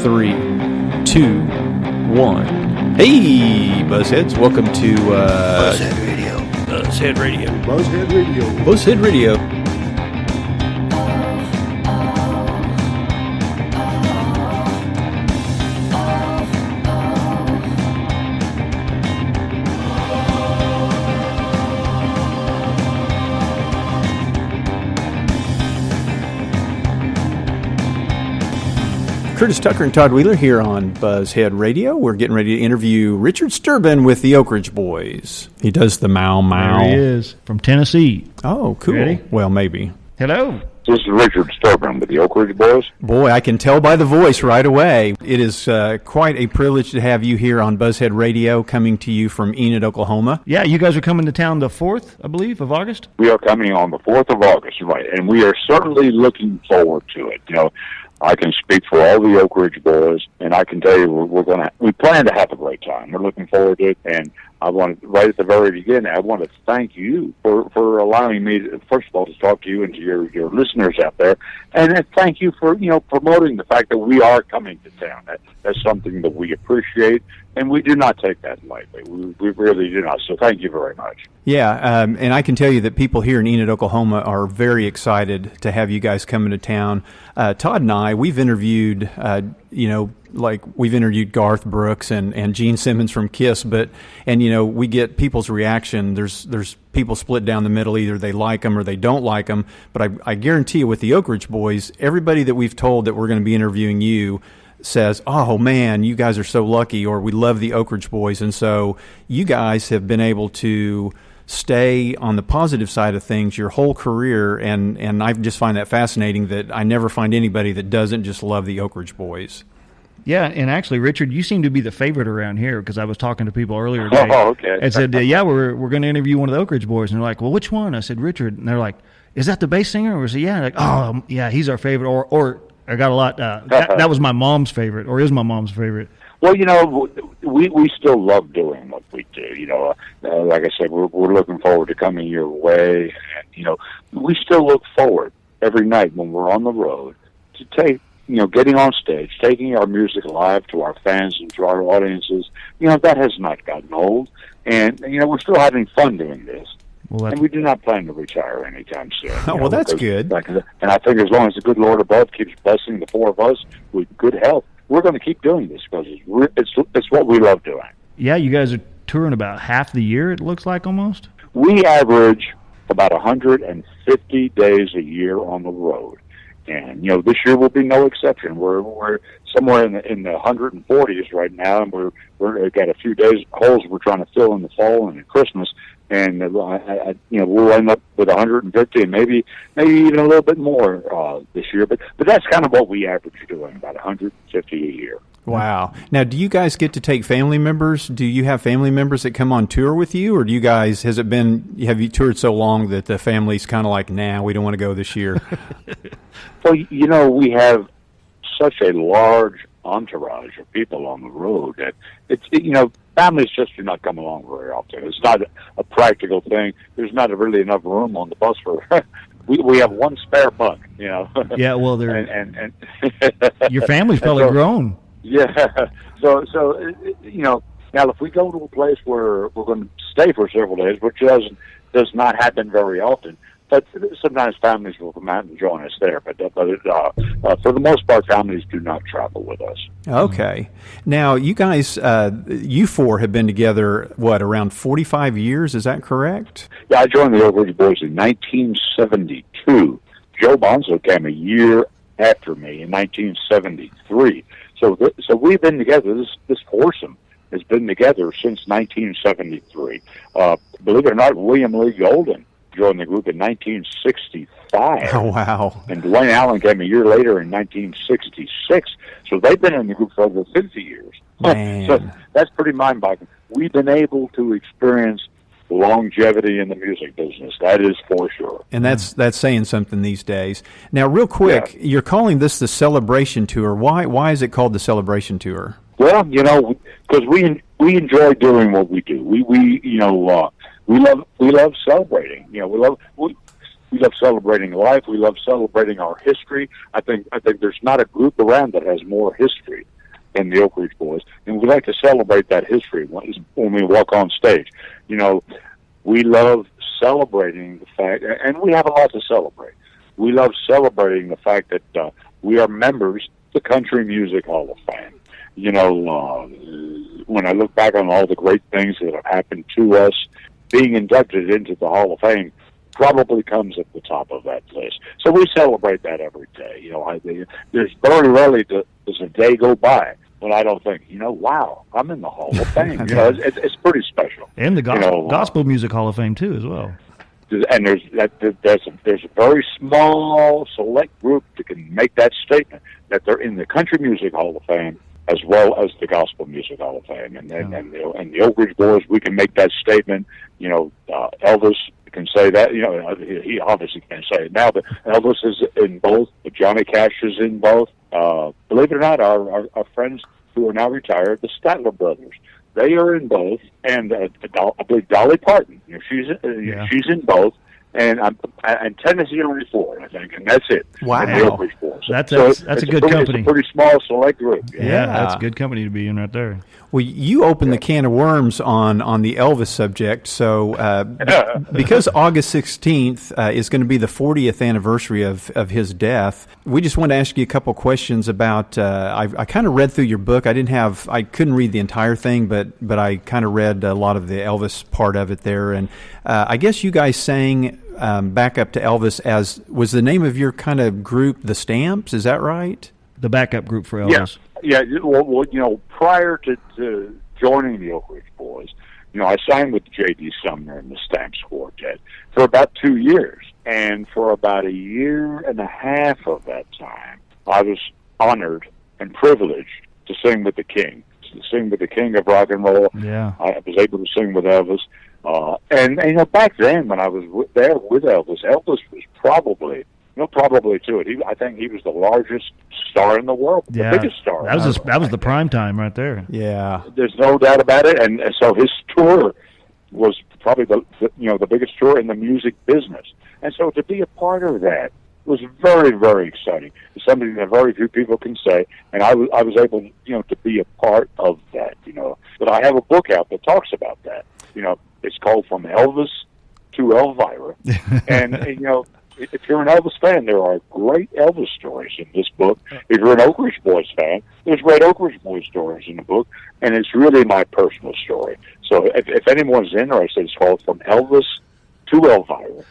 3, 2, 1. Hey, Buzzheads, welcome to BuzzHead Radio. BuzzHead Radio. BuzzHead Radio. BuzzHead Radio. Curtis Tucker and Todd Wheeler here on BuzzHead Radio. We're getting ready to interview Richard Sterban with the Oakridge Boys. He does the Mow Mow. There he is, from Tennessee. Oh, cool. Ready? Well, maybe. Hello. This is Richard Sterban with the Oakridge Boys. Boy, I can tell by the voice right away. It is quite a privilege to have you here on BuzzHead Radio, coming to you from Enid, Oklahoma. Yeah, you guys are coming to town the 4th, I believe, of August? We are coming on the 4th of August, right, and we are certainly looking forward to it. You know, I can speak for all the Oakridge Boys, and I can tell you we plan to have a great time. We're looking forward to it, and I want to, right at the very beginning, I want to thank you for allowing me to, first of all, to talk to you and to your listeners out there, and then thank you for, promoting the fact that we are coming to town. That's something that we appreciate, and we do not take that lightly. We really do not. So thank you very much. Yeah, and I can tell you that people here in Enid, Oklahoma are very excited to have you guys coming to town. Todd and I, we've interviewed, we've interviewed Garth Brooks and Gene Simmons from Kiss, and we get people's reaction. There's people split down the middle. Either they like them or they don't like them. But I guarantee you with the Oakridge Boys, everybody that we've told that we're going to be interviewing you says, oh man, you guys are so lucky, or we love the Oakridge Boys. And so you guys have been able to stay on the positive side of things your whole career, and I just find that fascinating that I never find anybody that doesn't just love the Oakridge Boys. Yeah, and actually, Richard, you seem to be the favorite around here, because I was talking to people earlier today. Oh, okay. And said, we're going to interview one of the Oakridge Boys. And they're like, well, which one? I said, Richard. And they're like, is that the bass singer? Or is he, yeah. Like, oh, yeah, he's our favorite. Or I got a lot, that was my mom's favorite, or is my mom's favorite. Well, we still love doing what we do. Like I said, we're looking forward to coming your way. And, we still look forward every night when we're on the road to take, getting on stage, taking our music live to our fans and to our audiences. That has not gotten old. And, we're still having fun doing this. Well, and we do not plan to retire anytime soon. Well, that's good. And I think as long as the good Lord above keeps blessing the four of us with good health, we're going to keep doing this because it's what we love doing. Yeah, you guys are touring about half the year, it looks like, almost? We average about 150 days a year on the road. And, this year will be no exception. We're somewhere in the 140s right now, and we've got a few holes we're trying to fill in the fall and at Christmas. And we'll end up with 150 and maybe even a little bit more this year. But that's kind of what we average doing, about 150 a year. Wow. Now, do you guys get to take family members? Do you have family members that come on tour with you, or do you guys? Have you toured so long that the family's kind of like, nah, we don't want to go this year? Well, we have such a large entourage of people on the road that it's families just do not come along very often. It's not a practical thing. There's not really enough room on the bus for. We have one spare bunk, Yeah, well, and your family's probably grown. Yeah. So now if we go to a place where we're going to stay for several days, which does not happen very often, but sometimes families will come out and join us there. But for the most part, families do not travel with us. Okay. Now, you guys, you four have been together, around 45 years? Is that correct? Yeah, I joined the Oakridge Boys in 1972. Joe Bonzo came a year after me in 1973. So we've been together. This foursome has been together since 1973. Believe it or not, William Lee Golden joined the group in 1965. Oh, wow. And Dwayne Allen came a year later in 1966. So they've been in the group for over 50 years. Man. So that's pretty mind-boggling. We've been able to experience longevity in the music business. That is for sure. And that's saying something these days. Now, real quick, You're calling this the Celebration Tour. Why is it called the Celebration Tour? Well, because we enjoy doing what we do. We love celebrating. We love celebrating life. We love celebrating our history. I think there's not a group around that has more history than the Oakridge Boys, and we like to celebrate that history when we walk on stage. You know, we love celebrating the fact, and we have a lot to celebrate. We love celebrating the fact that we are members of the Country Music Hall of Fame. You know, when I look back on all the great things that have happened to us, being inducted into the Hall of Fame probably comes at the top of that list. So we celebrate that every day. You know, there's very rarely does a day go by when I don't think, you know, wow, I'm in the Hall of Fame. You know, it's pretty special. And the Gospel Music Hall of Fame too, as well. And there's a very small select group that can make that statement that they're in the Country Music Hall of Fame as well as the Gospel Music Hall of Fame, and the Oakridge Boys, we can make that statement. You know, Elvis can say that. You know, he obviously can't say it now, but Elvis is in both. Johnny Cash is in both. Believe it or not, our friends who are now retired, the Statler brothers, they are in both, and I believe Dolly Parton, you know, she's in both, and Tennessee only 4, I think, and that's it. Wow, and the Oakridge Boys. That's a good company. It's a pretty small select group. Yeah, that's good company to be in right there. Well, you opened the can of worms on the Elvis subject. So because August 16th is going to be the 40th anniversary of his death, we just want to ask you a couple questions about. I kind of read through your book. I couldn't read the entire thing, but I kind of read a lot of the Elvis part of it there, and I guess you guys sang back up to Elvis as was the name of your kind of group, the Stamps. Is that right? The backup group for Elvis. Yeah. Well, you know, prior to joining the Oakridge Boys, you know, I signed with J.D. Sumner and the Stamps Quartet for about 2 years. And for about a year and a half of that time, I was honored and privileged to sing with the King, of rock and roll. Yeah. I was able to sing with Elvis. And you know, back then when I was there with Elvis was probably to it. I think he was the largest star in the world, the biggest star. That was the prime time right there. Yeah, there's no doubt about it. And so his tour was probably the biggest tour in the music business. And so to be a part of that was very, very exciting. It's something that very few people can say. And I was able, you know, to be a part of that. You know, but I have a book out that talks about that. You know, it's called From Elvis to Elvira, and you know. If you're an Elvis fan, there are great Elvis stories in this book. If you're an Oakridge Boys fan, there's great Oakridge Boys stories in the book, and it's really my personal story. So if anyone's interested, it's called From Elvis to Elvira,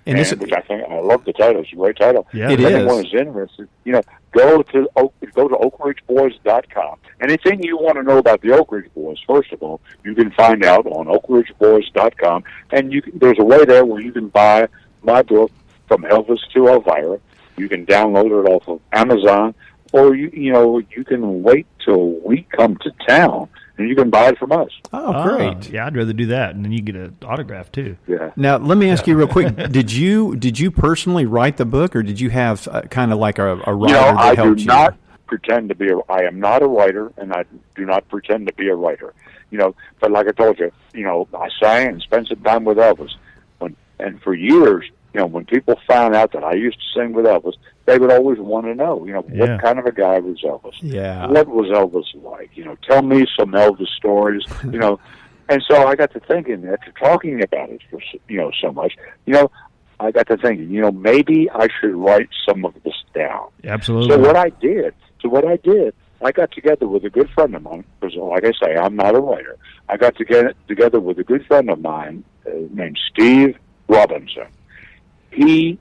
which I think I love the title. It's a great title. Yeah, if anyone is interested, you know, go to OakridgeBoys.com. Anything you want to know about the Oakridge Boys, first of all, you can find out on OakridgeBoys.com, and there's a way there where you can buy my book, From Elvis to Elvira. You can download it off of Amazon, or you can wait till we come to town and you can buy it from us. Oh, great! Yeah, I'd rather do that, and then you get an autograph too. Yeah. Now, let me ask you real quick: Did you personally write the book, or did you have kind of like a writer that helped you? I am not a writer, and I do not pretend to be a writer. You know, but like I told you, you know, I sang and spent some time with Elvis, and for years. You know, when people found out that I used to sing with Elvis, they would always want to know, you know, what kind of a guy was Elvis? Yeah. What was Elvis like? You know, tell me some Elvis stories, you know. And so I got to thinking, after talking about it for, you know, so much, you know, I got to thinking, you know, maybe I should write some of this down. Absolutely. So what I did, I got together with a good friend of mine, because like I say, I'm not a writer. I got together with a good friend of mine named Steve Robinson. He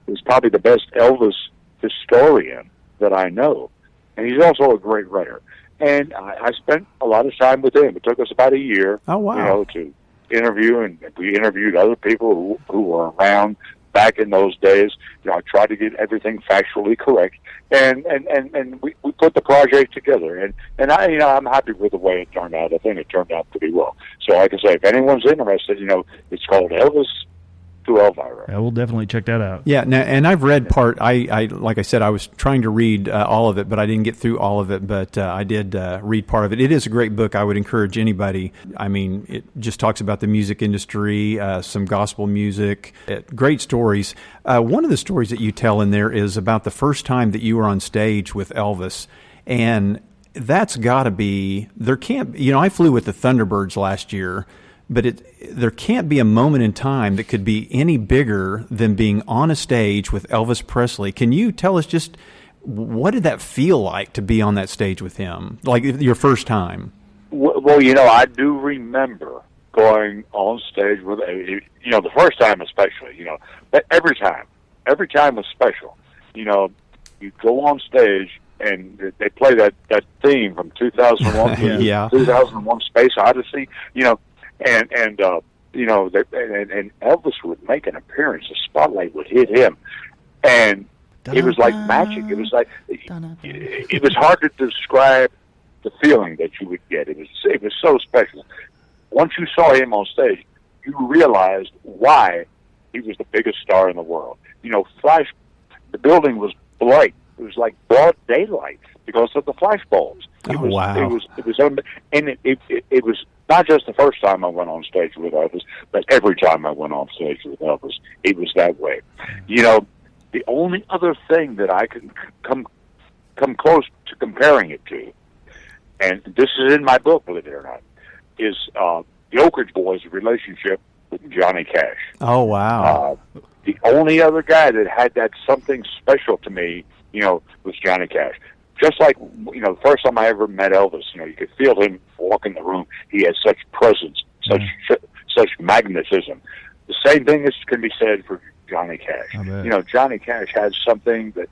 is probably the best Elvis historian that I know, and he's also a great writer. And I spent a lot of time with him. It took us about a year, you know, to interview, and we interviewed other people who were around back in those days. You know, I tried to get everything factually correct, and we put the project together. And I, you know, I'm happy with the way it turned out. I think it turned out pretty well. So, like I say, if anyone's interested, you know, it's called Elvis to Elvira. Yeah, we'll definitely check that out. Yeah, now, and I've read part. I like I said, I was trying to read all of it, but I didn't get through all of it. But I did read part of it. It is a great book. I would encourage anybody. I mean, it just talks about the music industry, some gospel music, great stories. One of the stories that you tell in there is about the first time that you were on stage with Elvis, and that's got to be, there can't, I flew with the Thunderbirds last year, but there can't be a moment in time that could be any bigger than being on a stage with Elvis Presley. Can you tell us just what did that feel like to be on that stage with him, like your first time? Well, I do remember going on stage with, the first time especially, but every time was special. You go on stage and they play that theme from 2001, yeah. 2001 Space Odyssey, and Elvis would make an appearance. The spotlight would hit him, and it was like magic. It was like it was hard to describe the feeling that you would get. It was so special. Once you saw him on stage, you realized why he was the biggest star in the world. The building was bright. It was like broad daylight because of the flash bulbs. Wow! It was not just the first time I went on stage with Elvis, but every time I went on stage with Elvis, it was that way. The only other thing that I can come close to comparing it to, and this is in my book, believe it or not, is the Oakridge Boys' relationship with Johnny Cash. Oh wow! The only other guy that had that something special to me, was Johnny Cash. Just like, the first time I ever met Elvis, you could feel him walk in the room. He had such presence, such magnetism. The same thing can be said for Johnny Cash. Johnny Cash had something that,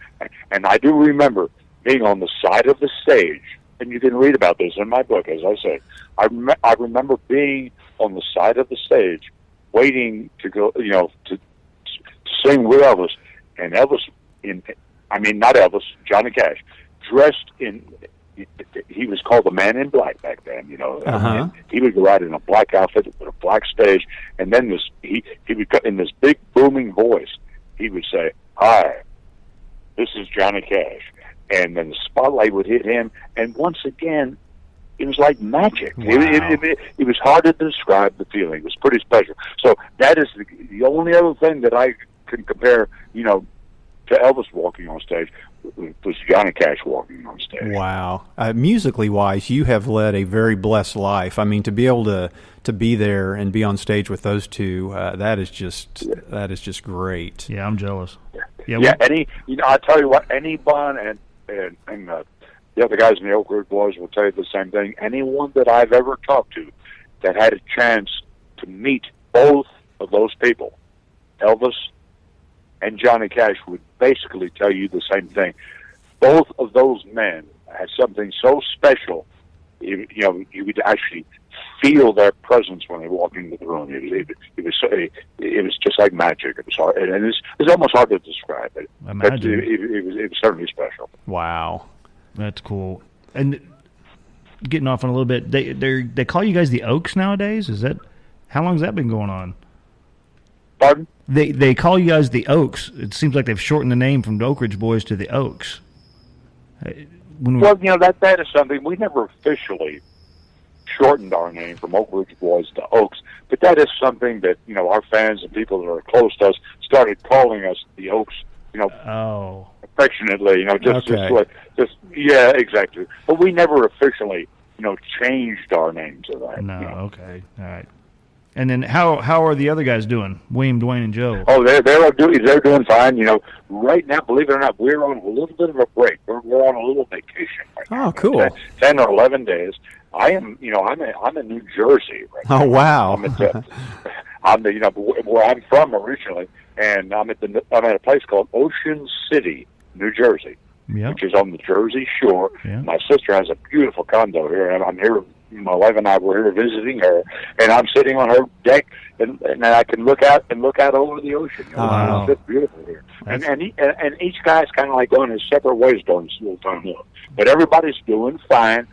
and I do remember being on the side of the stage, and you can read about this in my book, as I say. I remember being on the side of the stage, waiting to go, to sing with Elvis, and not Elvis, Johnny Cash, dressed in, he was called the Man in Black back then, Uh-huh. He would go out in a black outfit with a black stage, and then he would, in this big booming voice, he would say, "Hi, this is Johnny Cash," and then the spotlight would hit him, and once again, it was like magic. Wow. It was hard to describe the feeling. It was pretty special. So that is the only other thing that I can compare, to Elvis walking on stage was Johnny Cash walking on stage. Wow. Musically wise, you have led a very blessed life. I mean, to be able to be there and be on stage with those two, that is just great. Yeah, I'm jealous. Yeah. I tell you what, anyone and the other guys in the Oakridge Boys will tell you the same thing. Anyone that I've ever talked to that had a chance to meet both of those people, Elvis and Johnny Cash, would basically tell you the same thing. Both of those men had something so special. You would actually feel their presence when they walked into the room. It was just like magic. It was hard, and it's almost hard to describe it. Imagine. It was certainly special. Wow, that's cool. And getting off on a little bit, they call you guys the Oaks nowadays. How long has that been going on? Pardon? They call you guys the Oaks. It seems like they've shortened the name from the Oakridge Boys to the Oaks. That is something we never officially shortened our name from Oakridge Boys to Oaks, but that is something that our fans and people that are close to us started calling us the Oaks. Affectionately. Yeah, exactly. But we never officially changed our name to that. No. Okay. All right. And then how are the other guys doing? William, Dwayne, and Joe. Oh, they're doing fine. Right now, believe it or not, we're on a little bit of a break. We're on a little vacation right now. Oh, cool. 10 or 11 days. I'm in New Jersey right now. Oh, wow. I'm where I'm from originally, and I'm at a place called Ocean City, New Jersey, which is on the Jersey Shore. Yeah. My sister has a beautiful condo here, and I'm here. My wife and I were here visiting her, and I'm sitting on her deck, and I can look out over the ocean. Wow. It's beautiful here. And each guy's kind of like going his separate ways during this little time. But everybody's doing fine.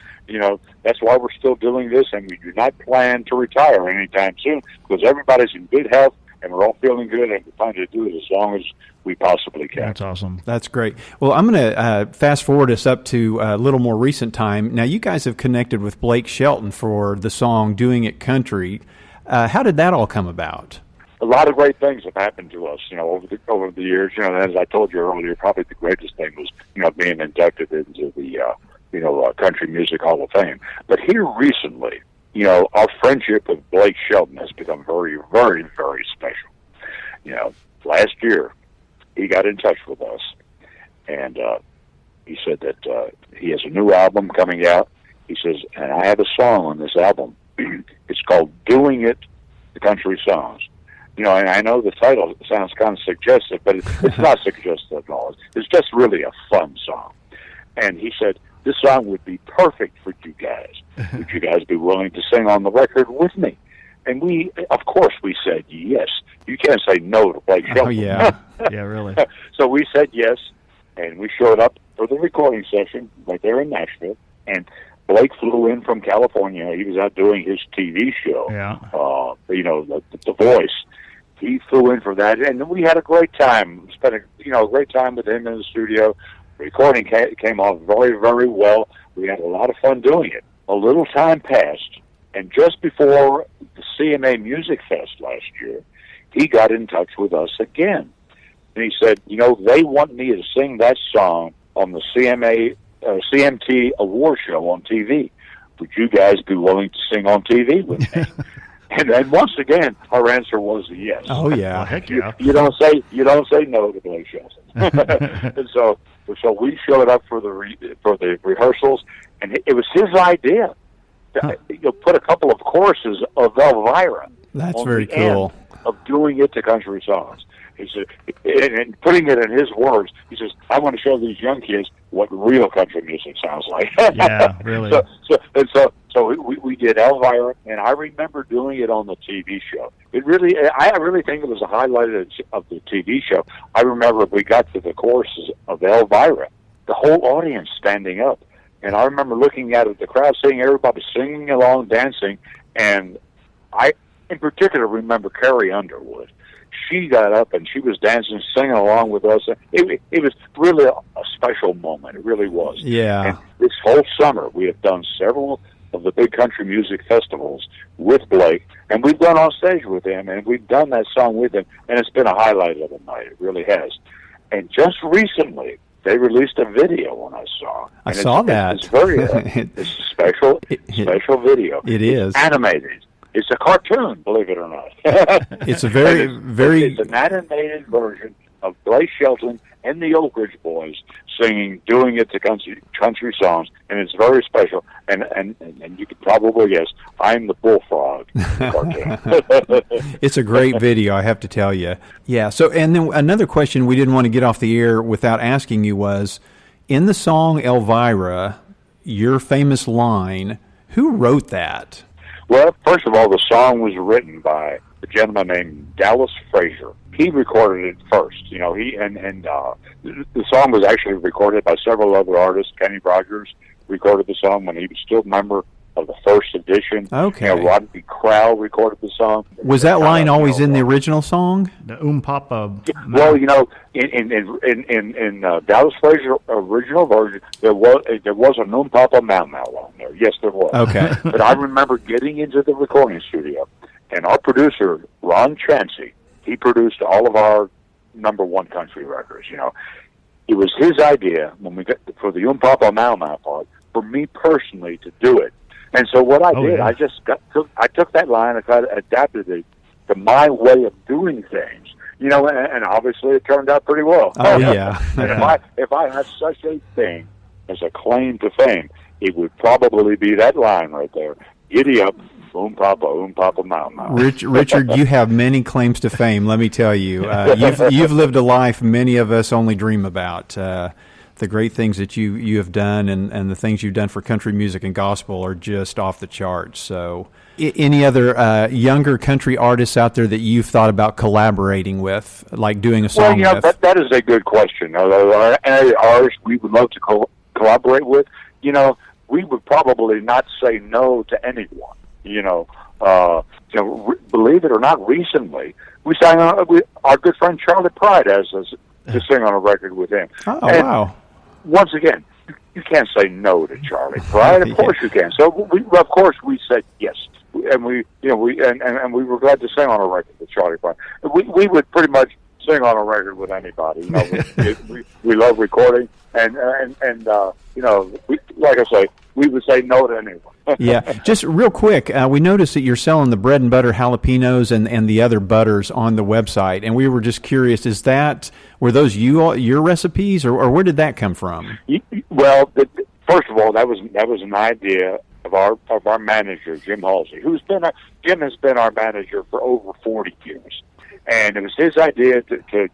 That's why we're still doing this, and we do not plan to retire anytime soon because everybody's in good health and we're all feeling good, and we're trying to do it as long as we possibly can. That's awesome. That's great. Well, I'm going to fast forward us up to a little more recent time. Now, you guys have connected with Blake Shelton for the song "Doing It Country." How did that all come about? A lot of great things have happened to us, over the years. As I told you earlier, probably the greatest thing was, being inducted into the Country Music Hall of Fame. But here recently, our friendship with Blake Shelton has become very, very, very special. Last year, he got in touch with us, and he said that he has a new album coming out. He says, and I have a song on this album. It's called "Doing It," the country songs. And I know the title sounds kind of suggestive, but it's not suggestive at all. It's just really a fun song. And he said, this song would be perfect for you guys. Would you guys be willing to sing on the record with me? And we, of course, we said yes. You can't say no to Blake Shelton. Oh, yeah. Yeah, really. So we said yes, and we showed up for the recording session right there in Nashville. And Blake flew in from California. He was out doing his TV show, the Voice. He flew in for that, and we had a great time. Spent a great time with him in the studio. Recording came off very, very well. We had a lot of fun doing it. A little time passed, and just before the CMA Music Fest last year, he got in touch with us again. And he said, they want me to sing that song on the CMT award show on TV. Would you guys be willing to sing on TV with me? And then once again, our answer was yes. Oh yeah, well, heck yeah. You don't say no to Blake Shelton. And so we showed up for the rehearsals, and it was his idea to put a couple of choruses of Elvira. That's very cool. Of doing it to country songs. He said, and putting it in his words, he says, "I want to show these young kids what real country music sounds like." Yeah, really. So we did Elvira, and I remember doing it on the TV show. I really think it was a highlight of the TV show. I remember we got to the choruses of Elvira, the whole audience standing up, and I remember looking out at the crowd, seeing everybody singing along, dancing, and I, in particular, remember Carrie Underwood. She got up and she was dancing, singing along with us. It was really a special moment. It really was. Yeah. And this whole summer, we have done several of the big country music festivals with Blake, and we've gone on stage with him, and we've done that song with him, and it's been a highlight of the night. It really has. And just recently, they released a video on that song. I saw that. It's it's a special video. It is. It's animated. It's a cartoon, believe it or not. It's a very It's an animated version of Blake Shelton and the Oakridge Boys singing, doing it to country songs, and it's very special. And you could probably guess, I'm the bullfrog cartoon. It's a great video, I have to tell you. Yeah. So, and then another question we didn't want to get off the air without asking you was, in the song Elvira, your famous line, who wrote that? Well, first of all, the song was written by a gentleman named Dallas Frazier. He recorded it first. The song was actually recorded by several other artists. Kenny Rogers recorded the song when he was still a member of the first edition. Okay. Rodney Crowell recorded the song. Was that line always in the original song? The Papa. Well, in Dallas Frazier's original version, there was a Papa Mau Mau on there. Yes, there was. Okay. But I remember getting into the recording studio, and our producer, Ron Chansey, he produced all of our number one country records. It was his idea when we got for the Papa Mau Mau part, for me personally to do it. And so what I did, I just I took that line and kind of adapted it to my way of doing things, and obviously it turned out pretty well. Oh yeah. And if I had such a thing as a claim to fame, it would probably be that line right there. Giddy up, Papa Mau Mau. Richard, you have many claims to fame. Let me tell you, you've lived a life many of us only dream about. The great things that you have done and the things you've done for country music and gospel are just off the charts. So any other younger country artists out there that you've thought about collaborating with, like doing a song with? That is a good question. Artists we would love to collaborate with, we would probably not say no to anyone. Believe it or not, recently we sang our good friend Charlie Pride asked us to sing on a record with him. Oh, wow! Once again, you can't say no to Charlie Pride. Of course you can. So we said yes, and we were glad to sing on a record with Charlie Pride. We would pretty much sing on a record with anybody. We love recording, and like I say, we would say no to anyone. Yeah, just real quick, we noticed that you're selling the bread and butter jalapenos and the other butters on the website, and we were just curious: were those your recipes, or where did that come from? Well, first of all, that was an idea of our manager, Jim Halsey, Jim has been our manager for over 40 years. And it was his idea to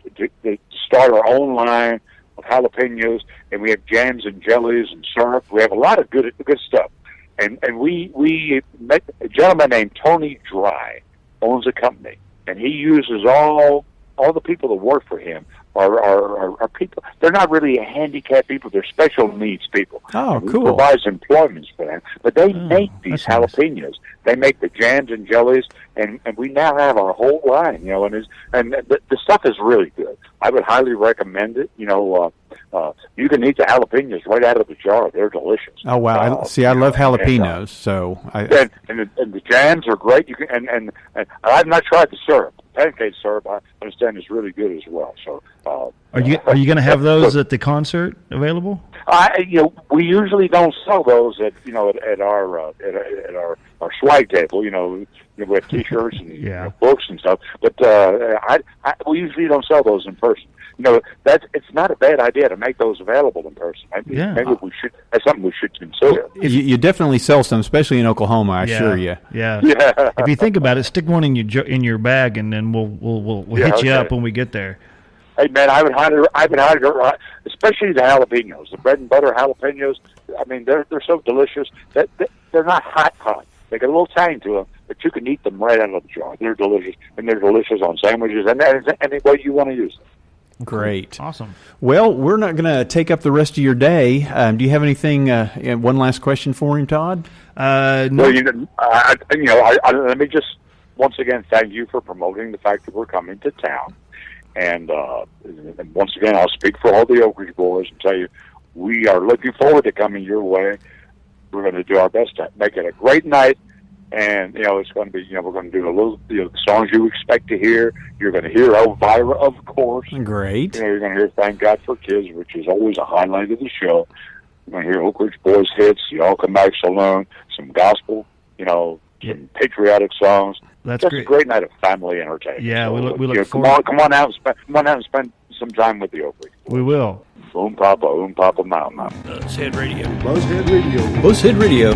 start our own line of jalapenos, and we have jams and jellies and syrup. We have a lot of good stuff. And we met a gentleman named Tony Dry, owns a company, and he uses all the people that work for him are people. They're not really handicapped people; they're special needs people. Oh, and cool! He provides employment for them, but they make these jalapenos. Nice. They make the jams and jellies, and we now have our whole line. And the stuff is really good. I would highly recommend it. You can eat the jalapenos right out of the jar; they're delicious. Oh wow! I love jalapenos, and the jams are great. You can and I've not tried the syrup. Pancake syrup, I understand, is really good as well. So, are you going to have those at the concert available? We usually don't sell those at our swag table. We have T-shirts and books and stuff, but we usually don't sell those in person. It's not a bad idea to make those available in person. Maybe we should. That's something we should consider. You definitely sell some, especially in Oklahoma. I assure you. Yeah. If you think about it, stick one in your bag, and then we'll hit you up when we get there. Hey man, I would highly, especially the jalapenos, the bread and butter jalapenos. I mean, they're so delicious that they're not hot. They get a little tang to them, but you can eat them right out of the jar. They're delicious, and they're delicious on sandwiches and any way you want to use them. Great. Awesome. Well, we're not going to take up the rest of your day. Do you have anything, one last question for him, Todd? No. Well, let me just once again thank you for promoting the fact that we're coming to town. And once again, I'll speak for all the Oakridge Boys and tell you we are looking forward to coming your way. We're going to do our best to make it a great night. And, it's going to be, we're going to do a little, the songs you expect to hear. You're going to hear Elvira, of course. Great. You're going to hear Thank God for Kids, which is always a highlight of the show. You're going to hear Oakridge Boys hits, Y'all Come Back So Long, some gospel, some patriotic songs. That's Just great. A great night of family entertainment. Yeah, so, we look forward. Come on out and spend some time with the Oakridge. We will. Papa, Mama. BuzzHead Radio. BuzzHead Radio. BuzzHead Radio.